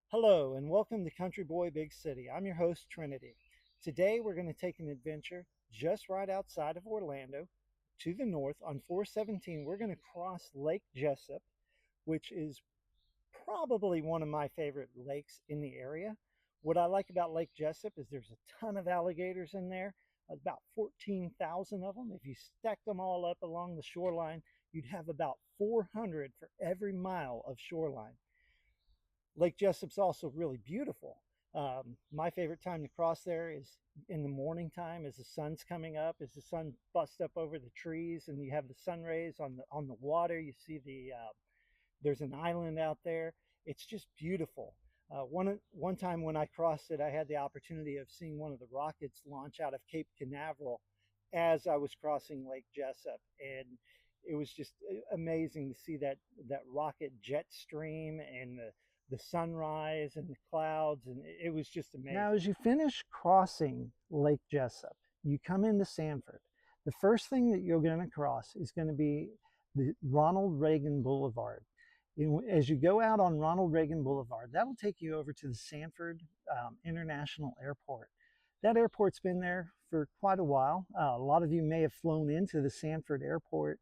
Hello and welcome to Country Boy Big City. I'm your host, Trinity. Today we're going to take an adventure just right outside of Orlando to the north on 417. We're going to cross Lake Jessup, which is probably one of my favorite lakes in the area. What I like about Lake Jessup is there's a ton of alligators in there, about 14,000 of them. If you stack them all up along the shoreline, you'd have about 400 for every mile of shoreline. Lake Jessup's also really beautiful. My favorite time to cross there is in the morning time as the sun's coming up, as the sun busts up over the trees and you have the sun rays on the water. You see there's an island out there. It's just beautiful. One time when I crossed it, I had the opportunity of seeing one of the rockets launch out of Cape Canaveral as I was crossing Lake Jessup, and it was just amazing to see that rocket jet stream and the sunrise and the clouds, and it was just amazing. Now, as you finish crossing Lake Jessup, you come into Sanford. The first thing that you're going to cross is going to be the Ronald Reagan Boulevard. As you go out on Ronald Reagan Boulevard, that'll take you over to the Sanford International Airport. That airport's been there for quite a while. A lot of you may have flown into the Sanford Airport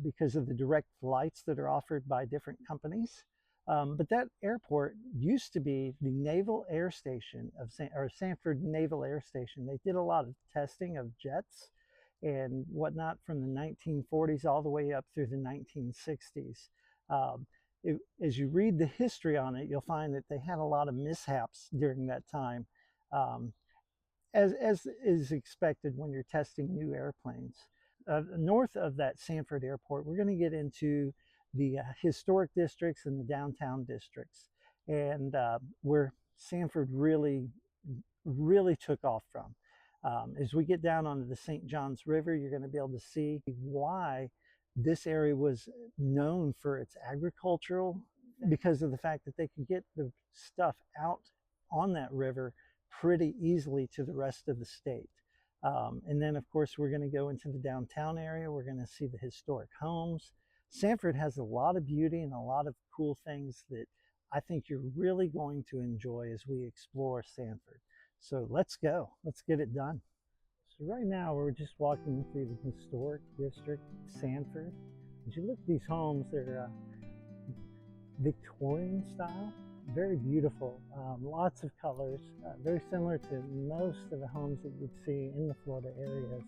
because of the direct flights that are offered by different companies. But that airport used to be the Naval Air Station or Sanford Naval Air Station. They did a lot of testing of jets and whatnot from the 1940s all the way up through the 1960s. As you read the history on it, you'll find that they had a lot of mishaps during that time, as is expected when you're testing new airplanes. North of that Sanford Airport, we're going to get into the historic districts and the downtown districts, and where Sanford really took off from. As we get down onto the St. Johns River, you're going to be able to see why this area was known for its agricultural, because of the fact that they could get the stuff out on that river pretty easily to the rest of the state. And then, of course, we're going to go into the downtown area. We're going to see the historic homes. Sanford has a lot of beauty and a lot of cool things that I think you're really going to enjoy as we explore Sanford. So let's go. Let's get it done. So right now we're just walking through the historic district, Sanford. As you look at these homes, they're Victorian style, very beautiful, lots of colors, very similar to most of the homes that you'd see in the Florida areas.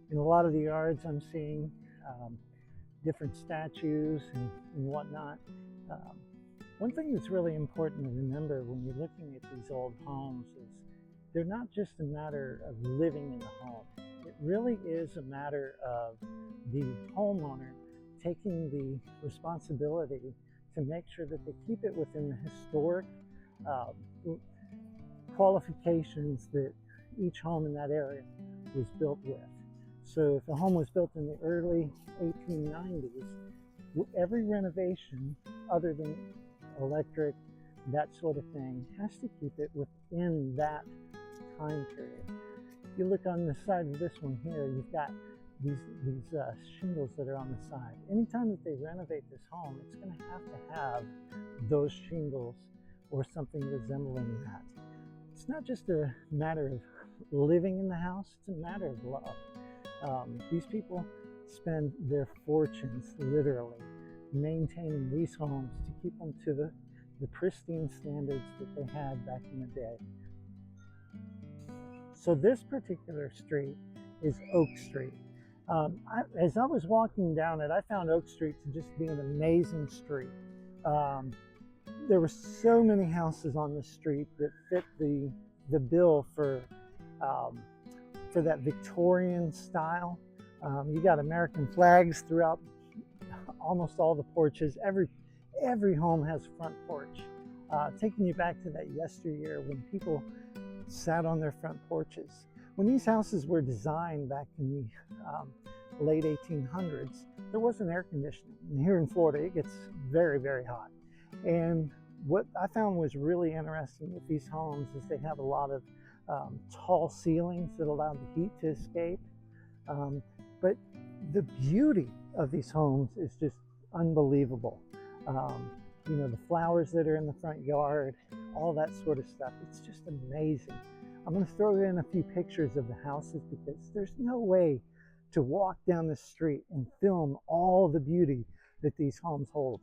In a lot of the yards I'm seeing different statues and whatnot. One thing that's really important to remember when you're looking at these old homes is they're not just a matter of living in the home. It really is a matter of the homeowner taking the responsibility to make sure that they keep it within the historic qualifications that each home in that area was built with. So if a home was built in the early 1890s, every renovation other than electric, that sort of thing, has to keep it within that time period. If you look on the side of this one here, you've got these shingles that are on the side. Anytime that they renovate this home, it's going to have those shingles or something resembling that. It's not just a matter of living in the house, it's a matter of love. These people spend their fortunes literally maintaining these homes to keep them to the pristine standards that they had back in the day. So this particular street is Oak Street. As I was walking down it, I found Oak Street to just be an amazing street. There were so many houses on the street that fit the bill for that Victorian style. You got American flags throughout almost all the porches. Every home has a front porch, taking you back to that yesteryear when people sat on their front porches. When these houses were designed back in the late 1800s, there wasn't air conditioning. And here in Florida, it gets very, very hot. And what I found was really interesting with these homes is they have a lot of tall ceilings that allow the heat to escape. But the beauty of these homes is just unbelievable. you know, the flowers that are in the front yard, all that sort of stuff. It's just amazing. I'm going to throw in a few pictures of the houses because there's no way to walk down the street and film all the beauty that these homes hold.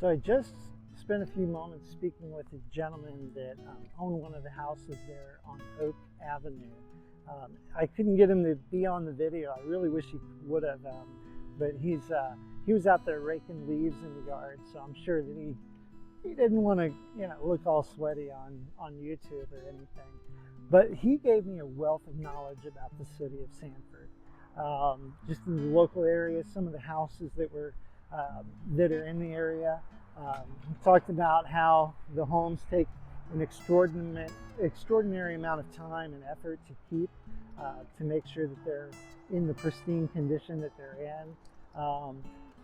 So I just spent a few moments speaking with a gentleman that owned one of the houses there on Oak Avenue. I couldn't get him to be on the video. I really wish he would have, but he was out there raking leaves in the yard, so I'm sure that he didn't want to, you know, look all sweaty on YouTube or anything. But he gave me a wealth of knowledge about the city of Sanford, just in the local area, some of the houses that are in the area. We talked about how the homes take an extraordinary amount of time and effort to keep, to make sure that they're in the pristine condition that they're in.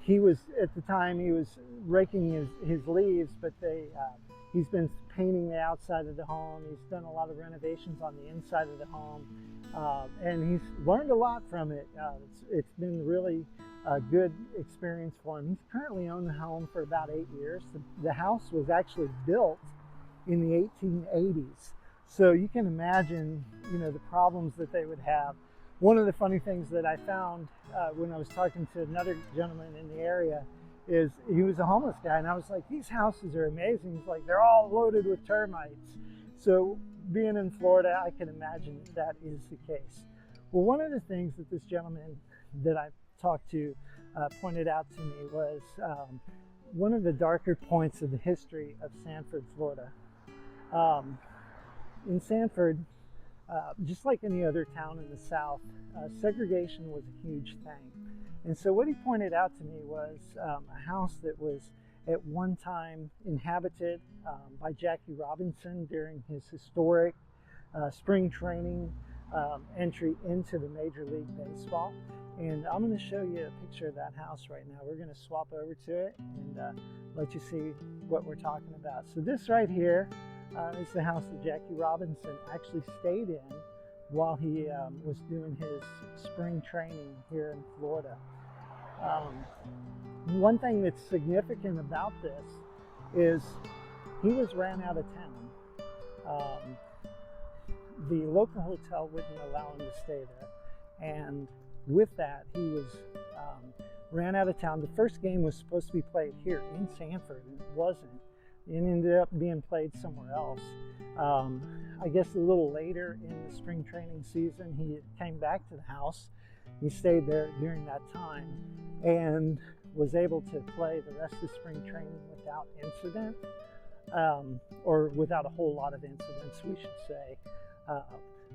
He was, at the time, he was raking his leaves, but he's been painting the outside of the home. He's done a lot of renovations on the inside of the home, and he's learned a lot from it. It's been really a good experience for him. He's currently owned the home for about 8 years. The house was actually built in the 1880s, so you can imagine, you know, the problems that they would have. One of the funny things that I found when I was talking to another gentleman in the area is he was a homeless guy, and I was like, these houses are amazing. He's like, they're all loaded with termites. So being in Florida, I can imagine that is the case. Well, one of the things that this gentleman that I talked to pointed out to me was one of the darker points of the history of Sanford, Florida. In Sanford, just like any other town in the South, segregation was a huge thing. And so what he pointed out to me was a house that was at one time inhabited by Jackie Robinson during his historic spring training entry into the Major League Baseball. And I'm going to show you a picture of that house right now. We're going to swap over to it and let you see what we're talking about. So this right here is the house that Jackie Robinson actually stayed in while he was doing his spring training here in Florida. One thing that's significant about this is he was ran out of town. The local hotel wouldn't allow him to stay there, and with that he was ran out of town. The first game was supposed to be played here in Sanford, and it wasn't. It ended up being played somewhere else. I guess a little later in the spring training season, he came back to the house. He stayed there during that time and was able to play the rest of spring training without incident, or without a whole lot of incidents, we should say.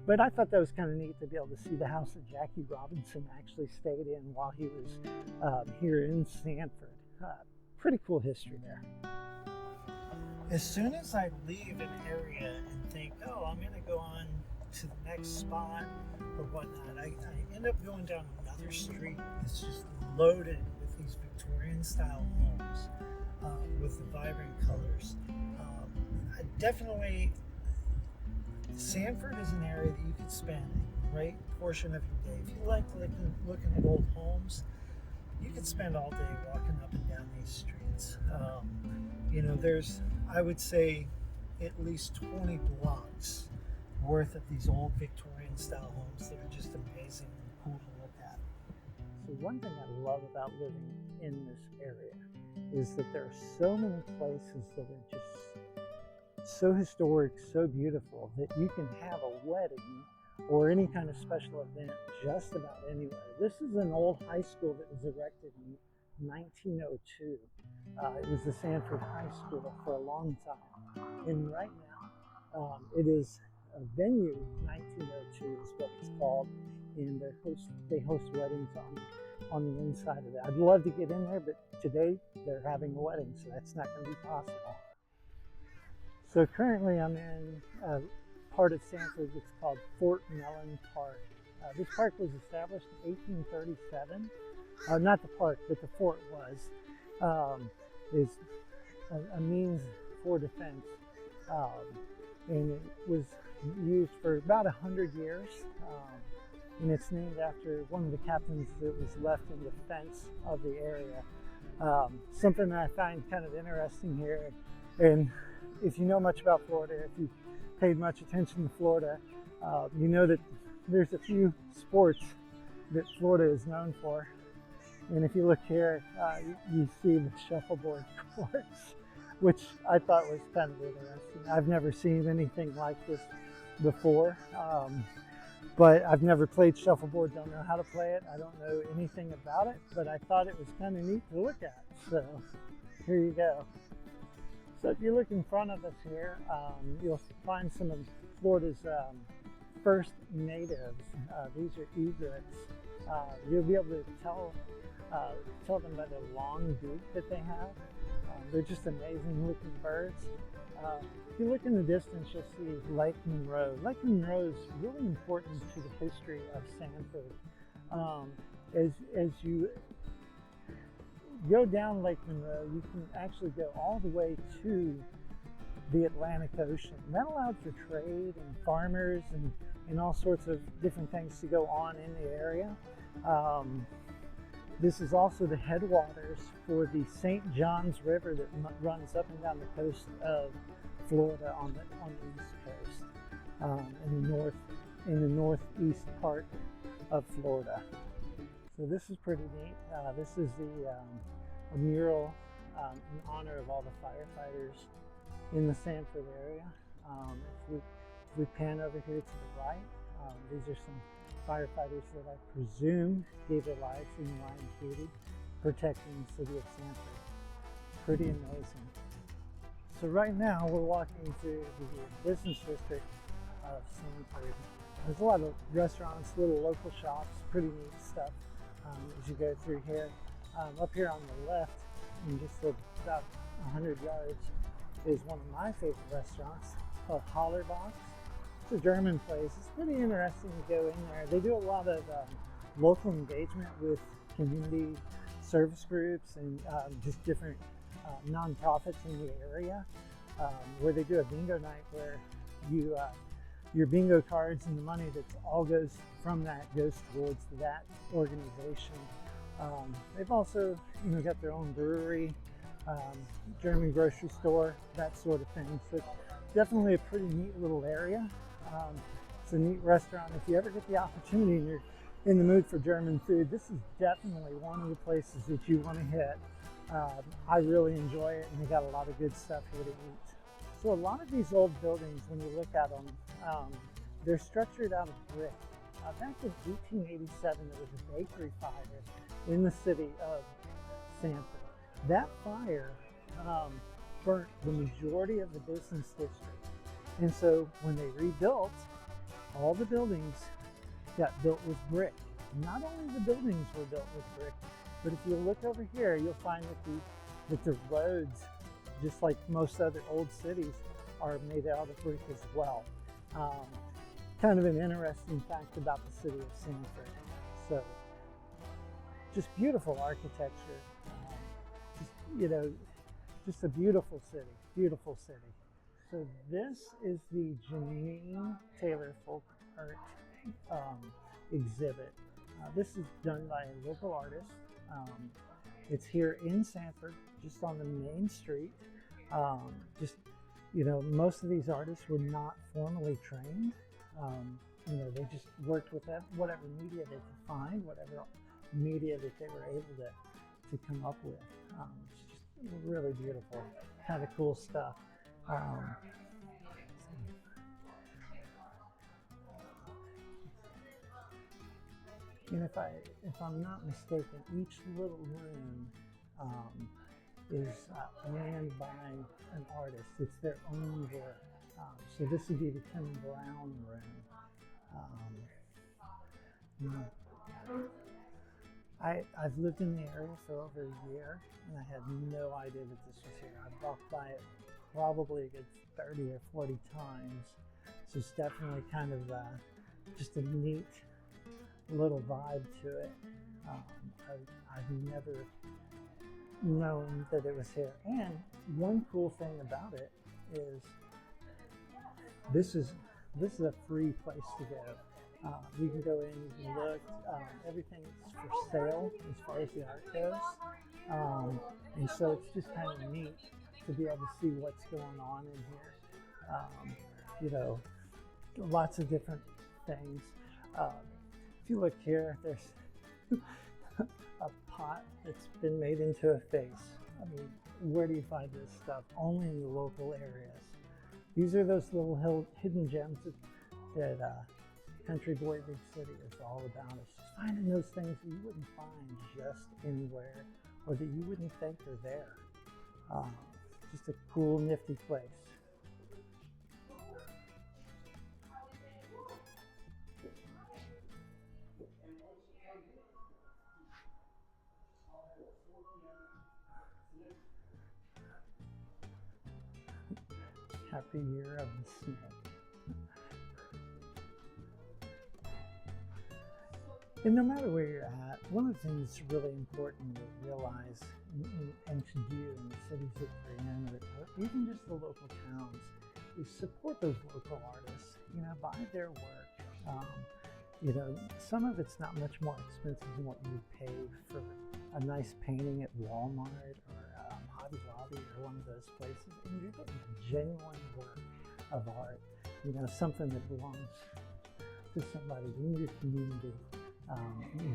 But I thought that was kind of neat to be able to see the house that Jackie Robinson actually stayed in while he was here in Sanford. Pretty cool history there. As soon as I leave an area and think, oh, I'm going to go on to the next spot or whatnot, I end up going down another street that's just loaded with these Victorian style homes with the vibrant colors. Definitely, Sanford is an area that you could spend a great portion of your day. If you like looking at old homes, you could spend all day walking up and down these streets. You know, there's, I would say, at least 20 blocks worth of these old Victorian style homes that are just amazing and cool to look at. So one thing I love about living in this area is that there are so many places that are just so historic, so beautiful, that you can have a wedding or any kind of special event just about anywhere. This is an old high school that was erected in 1902. It was the Sanford High School for a long time. And right now, it is a venue, 1902 is what it's called. and they host weddings on the inside of it. I'd love to get in there, but today they're having a wedding, so that's not going to be possible. So currently I'm in a part of Sanford that's called Fort Mellon Park. This park was established in 1837. Not the park, but the fort was. Is a means for defense. And it was used for about 100 years. And it's named after one of the captains that was left in defense of the area. Something that I find kind of interesting here, and if you know much about Florida, if you've paid much attention to Florida, you know that there's a few sports that Florida is known for. And if you look here, you see the shuffleboard courts, which I thought was kind of interesting. I've never seen anything like this before, but I've never played shuffleboard, don't know how to play it. I don't know anything about it, but I thought it was kind of neat to look at. So here you go. So if you look in front of us here, you'll find some of Florida's first natives. These are egrets. You'll be able to tell them by the long beak that they have. They're just amazing looking birds. If you look in the distance, you'll see Lake Monroe. Lake Monroe is really important to the history of Sanford. As you go down Lake Monroe, you can actually go all the way to the Atlantic Ocean. And that allowed for trade and farmers and all sorts of different things to go on in the area. This is also the headwaters for the St. Johns River that runs up and down the coast of Florida on the east coast, in the northeast part of Florida. So this is pretty neat. This is a mural in honor of all the firefighters in the Sanford area. If we pan over here to the right, these are some firefighters that I presume gave their lives in the line of duty protecting the city of Sanford. Pretty amazing. So right now we're walking through the business district of Sanford. There's a lot of restaurants, little local shops, pretty neat stuff as you go through here. Up here on the left, in just about 100 yards, is one of my favorite restaurants called Hollerbox. It's a German place. It's pretty interesting to go in there. They do a lot of local engagement with community service groups and just different nonprofits in the area, where they do a bingo night where you your bingo cards and the money that all goes from that goes towards that organization. They've also got their own brewery, German grocery store, that sort of thing. So it's definitely a pretty neat little area. It's a neat restaurant. If you ever get the opportunity and you're in the mood for German food, this is definitely one of the places that you want to hit. I really enjoy it, and they got a lot of good stuff here to eat. So a lot of these old buildings, when you look at them, they're structured out of brick. Back in 1887, there was a bakery fire in the city of Sanford. That fire burnt the majority of the business district. And so when they rebuilt, all the buildings got built with brick. Not only the buildings were built with brick, but if you look over here, you'll find that the roads, just like most other old cities, are made out of brick as well. Kind of an interesting fact about the city of Sanford. So, just beautiful architecture. Just a beautiful city. So this is the Janine Taylor Folk Art exhibit. This is done by a local artist. It's here in Sanford, just on the main street. Most of these artists were not formally trained. They just worked with whatever media they could find, whatever media that they were able to come up with. It's just really beautiful, kind of cool stuff. And if I'm not mistaken, each little room is manned by an artist. It's their own work. So this would be the Tim Brown room. Mm. I've lived in the area for over a year, and I had no idea that this was here. I've walked by it probably a good 30 or 40 times. So it's definitely kind of just a neat little vibe to it. Um, I've never known that it was here. And one cool thing about it is this is this is a free place to go. You can go in, you can look. Everything's for sale as far as the art goes, and so it's just kind of neat to be able to see what's going on in here. You know, lots of different things. If you look here, there's a pot that's been made into a face. I mean, where do you find this stuff? Only in the local areas. These are those little hidden gems that Country Boy Big City is all about. It's just finding those things that you wouldn't find just anywhere, or that you wouldn't think are there. Just a cool, nifty place. Happy Year of the Snake. And no matter where you're at, one of the things that's really important to realize and to do in the cities that you're in, or even just the local towns, is support those local artists. You know, buy their work. You know, some of it's not much more expensive than what you would pay for a nice painting at Walmart or Hobby Lobby or one of those places, and you're getting genuine work of art. You know, something that belongs to somebody in your community.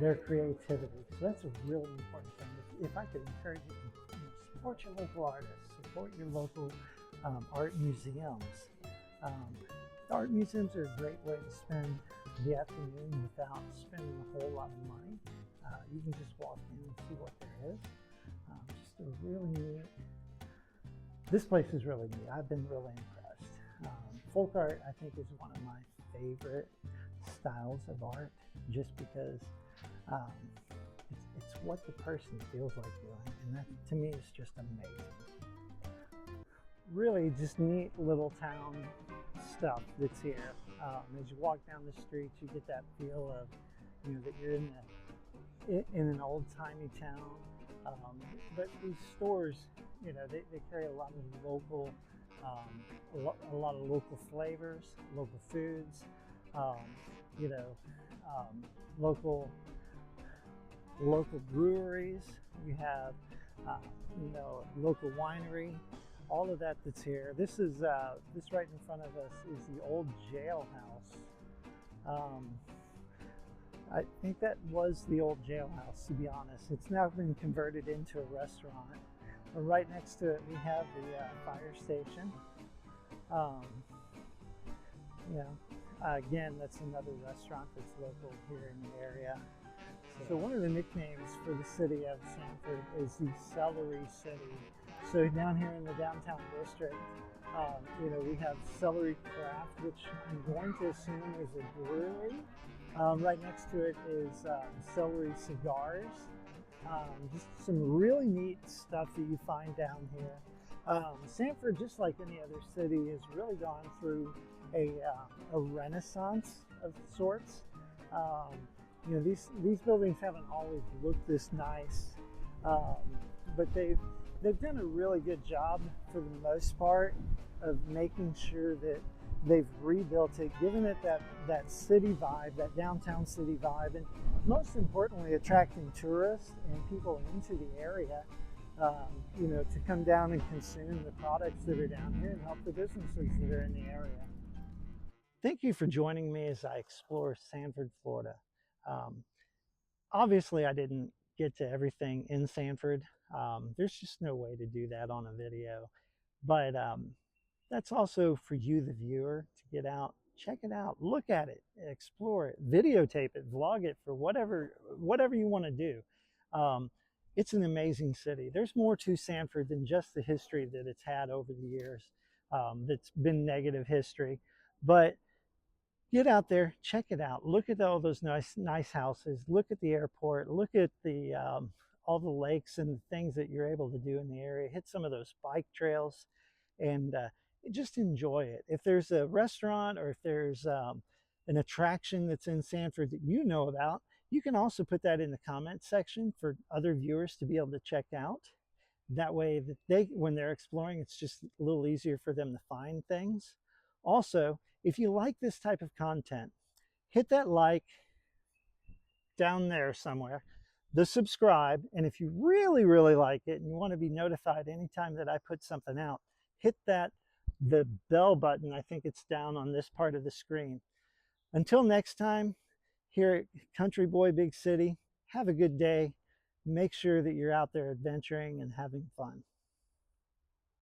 Their creativity. So that's a really important thing. If I could encourage you, support your local artists, support your local art museums. Art museums are a great way to spend the afternoon without spending a whole lot of money. You can just walk in and see what there is. Just a really neat. This place is really neat. I've been really impressed. Folk art, I think, is one of my favorite styles of art, just because it's what the person feels like doing, and that to me is just amazing. Really just neat little town stuff that's here. As you walk down the streets, you get that feel of, you know, that you're in an old-timey town. But these stores, you know, they carry a lot of local, a lot of local flavors, local foods. You know, local breweries. You have, you know, local winery. All of that's here. This is this right in front of us is the old jailhouse. I think that was the old jailhouse, to be honest. It's now been converted into a restaurant. Right next to it, we have the fire station. You know, again, that's another restaurant that's local here in the area. So one of the nicknames for the city of Sanford is the Celery City. So down here in the downtown district, you know, we have Celery Craft, which I'm going to assume is a brewery. Right next to it is Celery Cigars. Just some really neat stuff that you find down here. Sanford, just like any other city, has really gone through a renaissance of sorts. You know, these buildings haven't always looked this nice, but they've done a really good job for the most part of making sure that they've rebuilt it, given it that city vibe, that downtown city vibe, and most importantly, attracting tourists and people into the area, you know, to come down and consume the products that are down here and help the businesses that are in the area. Thank you for joining me as I explore Sanford, Florida. Obviously, I didn't get to everything in Sanford. There's just no way to do that on a video, but that's also for you, the viewer, to get out, check it out, look at it, explore it, videotape it, vlog it, for whatever you want to do. It's an amazing city. There's more to Sanford than just the history that it's had over the years. That's been negative history, but Get out there, check it out. Look at all those nice houses. Look at the airport. Look at the all the lakes and things that you're able to do in the area. Hit some of those bike trails, and just enjoy it. If there's a restaurant or if there's an attraction that's in Sanford that you know about, you can also put that in the comment section for other viewers to be able to check out. That way that when they're exploring, it's just a little easier for them to find things. Also, if you like this type of content, hit that like down there somewhere, the subscribe, and if you really like it and you want to be notified anytime that I put something out, hit the bell button. I think it's down on this part of the screen. Until next time, here at Country Boy Big City, have a good day. Make sure that you're out there adventuring and having fun.